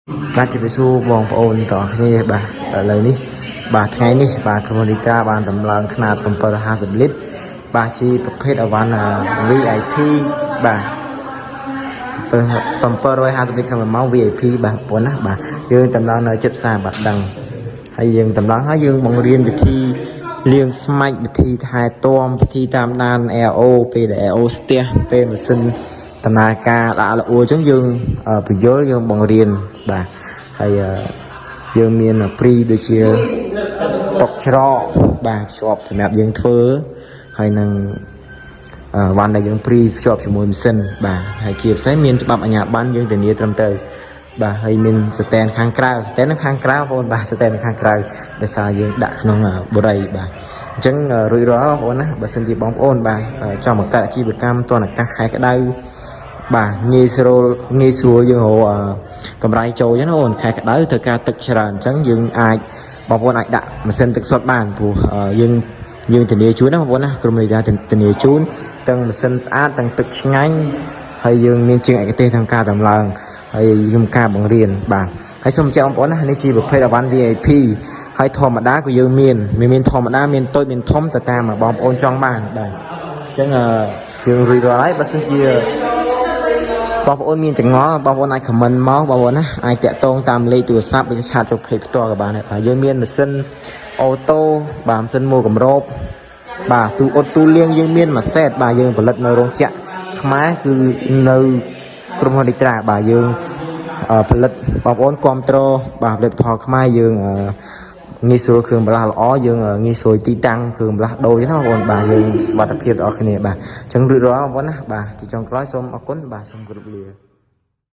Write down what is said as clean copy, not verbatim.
បាទជម្រាបសួរបងប្អូនទាំងអស់គ្នាបាទឥឡូវនេះបាទថ្ងៃនេះបាទក្រុមនីត្រាបានតម្លើងຂະຫນាត750លីត្របាទជាប្រភេទអវ៉ាន់ VIP បាទ750លីត្រក្នុង1ម៉ោង VIP បាទបងប្អូនណាបាទយើងតម្លើងនៅចិត្តផ្សារបាត់ដឹងហើយយើងតម្លើងហើយយើងបង្រៀនវិធីលាងស្មាច់វិធីថែទាំវិធីតាមដាន AO ពេលដែល AO ស្ទះពេលម៉ាស៊ីនដំណើរការដាក់ល្អអញ្ចឹងយើងបញ្យល់យើងបង្រៀនបាទហើយយើងមានព្រីដូចជាតុកច្រកបាទភ្ជាប់សម្រាប់យើងធ្វើហើយនឹងវ៉ាន់ដែលយើងព្រីភ្ជាប់ជាមួយម៉ាស៊ីនបាទហើយជាពិសេសមានច្បាប់អាជ្ញាប័ណ្ណយើងធានាត្រឹមត្រូវបាទហើយមានស្តែនខាងក្រៅស្តែនខាងក្រៅបងប្អូនបាទស្តែនខាងក្រៅដោយសារយើងដាក់ក្នុងបុរីបាទអញ្ចឹងរួចរាល់បងប្អូនណាបើសិនជាបងប្អូនបាទចង់បង្កើតអាជីវកម្មទស្សនអាកាសខែក្តៅបាទងាយស្រួលយើងរកកម្រៃចូលអញ្ចឹងបងប្អូនខែក្តៅត្រូវការទឹកច្រើនអញ្ចឹងយើងអាចបងប្អូនអាចដាក់ម៉ាស៊ីនទឹកសុទ្ធបានព្រោះយើងធានាជូនណាបងប្អូនណាក្រុមលេខាធានាជូនទាំងម៉ាស៊ីនស្អាតទាំងទឹកឆ្ងាញ់ហើយយើងមានជាងឯកទេសក្នុងការតម្លើងហើយខ្ញុំការបង្រៀនបាទហើយសូមបញ្ជាក់បងប្អូនណានេះជាប្រភេទអវ៉ាន់ VIP ហើយធម្មតាក៏យើងមានធម្មតាមានតូចមានធំទៅតាមបងប្អូនចង់បានបាទអញ្ចឹងយើងរួចរាល់ហើយបើសិនជាបងប្អូនមានចង្អល់បងប្អូនអាចខមមិនមកបងប្អូនណាអាចតាក់ទងតាមលេខទូរស័ព្ទឬឆាតចូលเพจផ្ទាល់ក៏បានដែរបាទយើងមានម៉ាស៊ីនអូតូបាទម៉ាស៊ីនមួលកម្របបាទទូអ៊ុតទូលៀងយើងមានមួយសេតបាទយើងផលិតនៅរោងចក្រខ្មែរគឺនៅក្រុមហ៊ុននីត្រាបាទយើងផលិតបងប្អូនគ្រប់គ្រងបាទផលិតផលខ្មែរយើងងាយស្រួលគ្រឿងបន្លាស់ល្អយើងងាយស្រួលទីតាំងគ្រឿងបន្លាស់ដូរចឹងណាបងប្អូនបាទយើងសុខភាពដល់គ្នាបាទអញ្ចឹងរួចរាល់បងប្អូនណាបាទជាចុងក្រោយសូមអរគុណបាទសូមគោរពលា